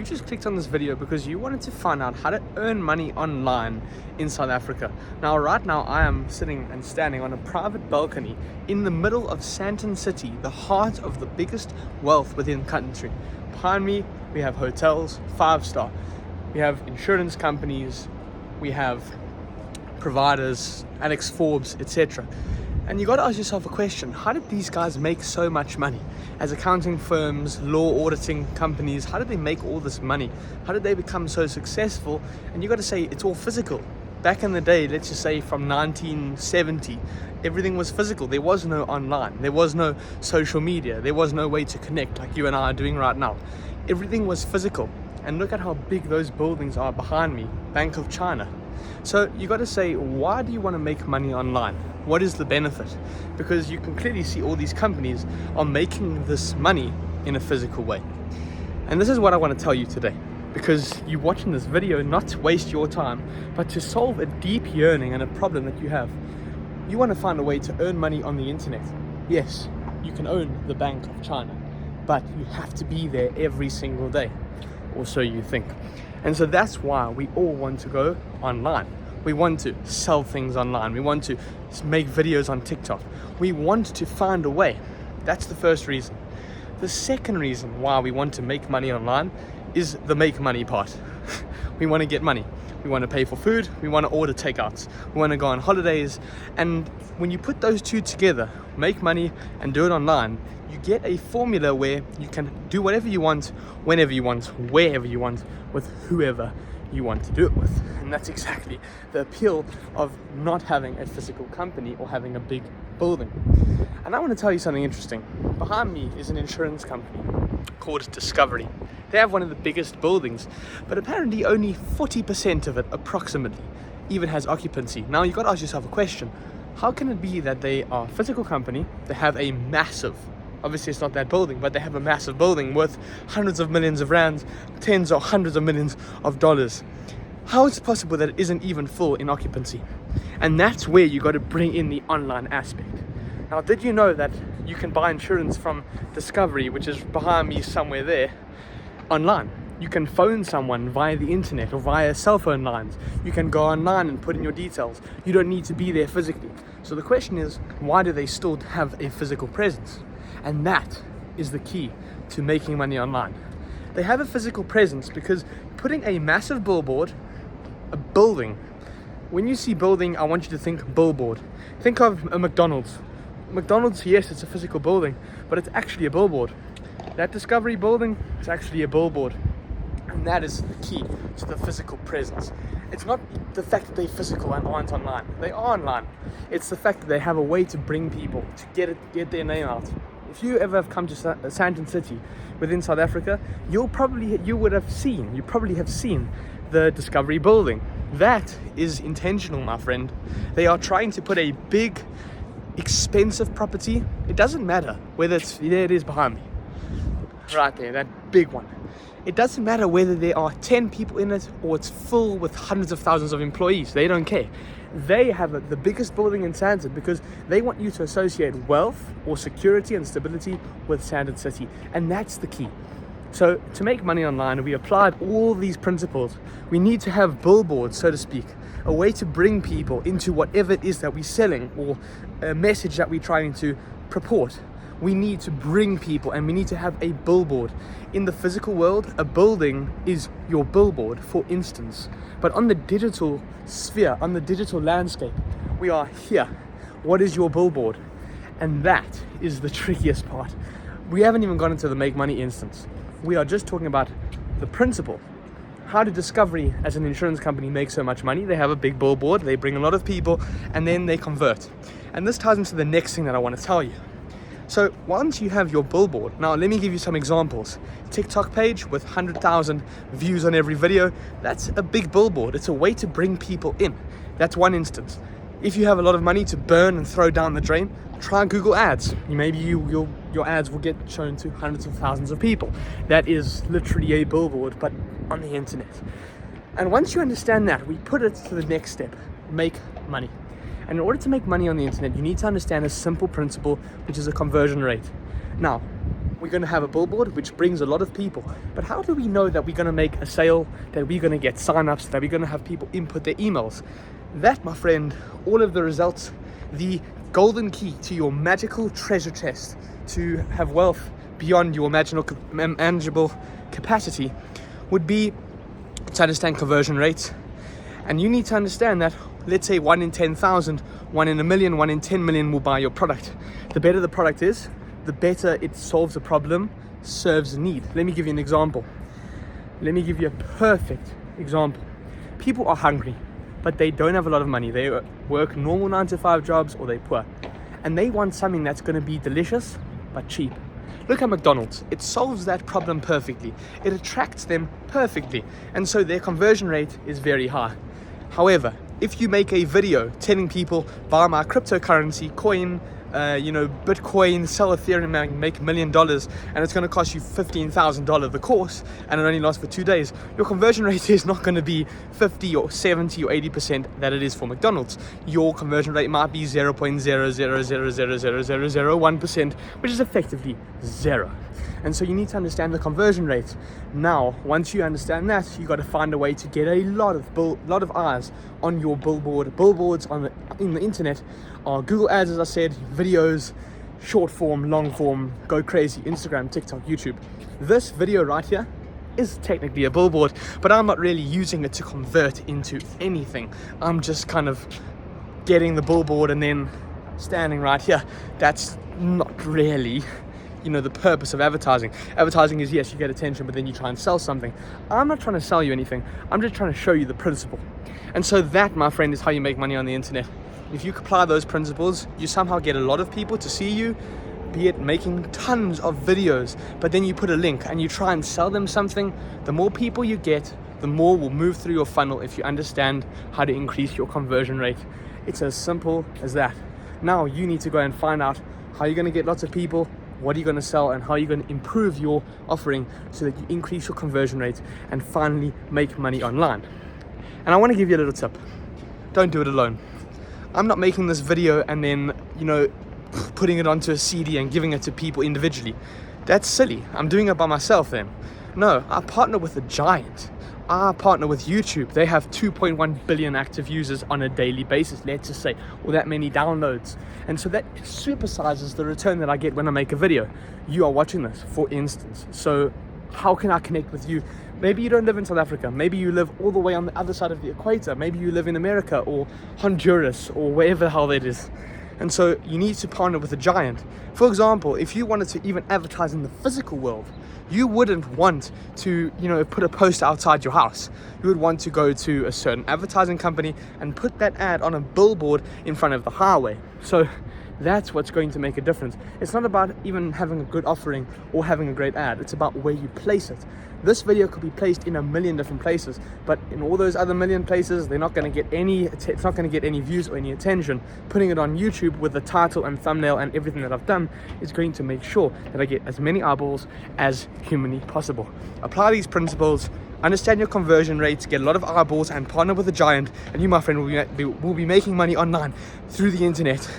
You just clicked on this video because you wanted to find out how to earn money online in South Africa. Now, right now, I am sitting and standing on a private balcony in the middle of Sandton City, the heart of the biggest wealth within the country. Behind me, we have hotels, 5-star. We have insurance companies, we have providers, Alex Forbes, etc. And you got to ask yourself a question: how did these guys make so much money? As accounting firms, law auditing companies, how did they make all this money? How did they become so successful? And you got to say it's all physical. Back in the day, let's just say from 1970, everything was physical. There was no online, there was no social media, there was no way to connect like you and I are doing right now. Everything was physical. And look at how big those buildings are behind me, Bank of China. So you got to say, why do you want to make money online? What is the benefit? Because you can clearly see all these companies are making this money in a physical way. And this is what I want to tell you today, because you're watching this video not to waste your time, but to solve a deep yearning and a problem that you have. You want to find a way to earn money on the internet. Yes, you can own the Bank of China, but you have to be there every single day, or so you think. And so that's why we all want to go online. We want to sell things online. We want to make videos on TikTok. We want to find a way. That's the first reason. The second reason why we want to make money online is the make money part. We want to get money. We want to pay for food. We want to order takeouts. We want to go on holidays. And when you put those two together, make money and do it online, you get a formula where you can do whatever you want, whenever you want, wherever you want, with whoever you want to do it with. And that's exactly the appeal of not having a physical company or having a big building. And I want to tell you something interesting. Behind me is an insurance company called Discovery. They have one of the biggest buildings, but apparently only 40% of it, approximately, even has occupancy. Now you've got to ask yourself a question. How can it be that they are a physical company, they have a massive, obviously it's not that building, but they have a massive building worth hundreds of millions of rands, tens or hundreds of millions of dollars? How is it possible that it isn't even full in occupancy? And that's where you got to bring in the online aspect. Now, did you know that you can buy insurance from Discovery, which is behind me somewhere there, online? You can phone someone via the internet or via cell phone lines. You can go online and put in your details. You don't need to be there physically. So the question is, why do they still have a physical presence? And that is the key to making money online. They have a physical presence because putting a massive billboard, a building, when you see building, I want you to think billboard. Think of a McDonald's. McDonald's, yes, it's a physical building, but it's actually a billboard. That Discovery building is actually a billboard. And that is the key to the physical presence. It's not the fact that they're physical and aren't online. They are online. It's the fact that they have a way to bring people, to get their name out. If you ever have come to Sandton City within South Africa, you probably have seen the Discovery building. That is intentional, my friend. They are trying to put a big, expensive property. It doesn't matter whether it's, there it is behind me, right there, that big one. It doesn't matter whether there are 10 people in it or it's full with hundreds of thousands of employees. They don't care. They have the biggest building in Sandton because they want you to associate wealth or security and stability with Sandton City. And that's the key. So to make money online, we applied all these principles. We need to have billboards, so to speak, a way to bring people into whatever it is that we're selling or a message that we're trying to purport. We need to bring people and we need to have a billboard. In the physical world, a building is your billboard, for instance. But on the digital sphere, on the digital landscape, we are here. What is your billboard? And that is the trickiest part. We haven't even gone into the make money instance. We are just talking about the principle. How did Discovery as an insurance company make so much money? They have a big billboard, they bring a lot of people, and then they convert. And this ties into the next thing that I want to tell you. So once you have your billboard, now let me give you some examples. TikTok page with 100,000 views on every video, that's a big billboard. It's a way to bring people in. That's one instance. If you have a lot of money to burn and throw down the drain, try Google Ads. Maybe your ads will get shown to hundreds of thousands of people. That is literally a billboard, but on the internet. And once you understand that, we put it to the next step, make money. And in order to make money on the internet, you need to understand a simple principle, which is a conversion rate. Now, we're going to have a billboard which brings a lot of people. But how do we know that we're going to make a sale, that we're going to get sign-ups, that we're going to have people input their emails? That, my friend, all of the results, the golden key to your magical treasure chest to have wealth beyond your manageable capacity would be to understand conversion rates. And you need to understand that, let's say 1 in 10,000, 1 in a million, 1 in 10 million will buy your product. The better the product is, the better it solves a problem, serves a need. Let me give you an example. Let me give you a perfect example. People are hungry, but they don't have a lot of money. They work normal 9-to-5 jobs, or they're poor. And they want something that's going to be delicious, but cheap. Look at McDonald's. It solves that problem perfectly. It attracts them perfectly. And so their conversion rate is very high. However, if you make a video telling people, buy my cryptocurrency coin, Bitcoin, sell Ethereum and make $1 million, and it's going to cost you $15,000 the course, and it only lasts for 2 days, your conversion rate is not going to be 50 or 70 or 80% that it is for McDonald's. Your conversion rate might be 0.000000001%, which is effectively zero. And so you need to understand the conversion rate. Now, once you understand that, you got to find a way to get a lot of eyes on your billboard. Billboards in the internet are Google Ads, as I said, videos, short form, long form, go crazy, Instagram, TikTok, YouTube. This video right here is technically a billboard, but I'm not really using it to convert into anything. I'm just kind of getting the billboard and then standing right here. That's not really the purpose of advertising. Advertising is, yes, you get attention, but then you try and sell something. I'm not trying to sell you anything. I'm just trying to show you the principle. And so that, my friend, is how you make money on the internet. If you apply those principles, you somehow get a lot of people to see you, be it making tons of videos, but then you put a link and you try and sell them something. The more people you get, the more will move through your funnel if you understand how to increase your conversion rate. It's as simple as that. Now you need to go and find out how you're going to get lots of people, what are you going to sell, and how you're going to improve your offering so that you increase your conversion rate and finally make money online. And I want to give you a little tip. Don't do it alone. I'm not making this video and then, putting it onto a CD and giving it to people individually. That's silly. I'm doing it by myself then. No, I partner with a giant. I partner with YouTube. They have 2.1 billion active users on a daily basis, let's just say, or that many downloads. And so that supersizes the return that I get when I make a video. You are watching this, for instance. So how can I connect with you? Maybe you don't live in South Africa. Maybe you live all the way on the other side of the equator. Maybe you live in America or Honduras or wherever the hell that is. And so you need to partner with a giant. For example, if you wanted to even advertise in the physical world, you wouldn't want to, put a post outside your house. You would want to go to a certain advertising company and put that ad on a billboard in front of the highway. So that's what's going to make a difference. It's not about even having a good offering or having a great ad. It's about where you place it. This video could be placed in a million different places, but in all those other million places, they're not going to get it's not going to get any views or any attention. Putting it on YouTube with the title and thumbnail and everything that I've done is going to make sure that I get as many eyeballs as humanly possible. Apply these principles, understand your conversion rates, get a lot of eyeballs, and partner with a giant, and you, my friend, will be making money online through the internet,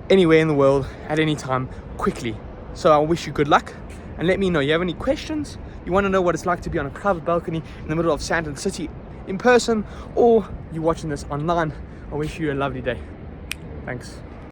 anywhere in the world, at any time, quickly. So I wish you good luck, and let me know. You have any questions? You want to know what it's like to be on a private balcony in the middle of Sandton City in person, or you're watching this online? I wish you a lovely day. Thanks.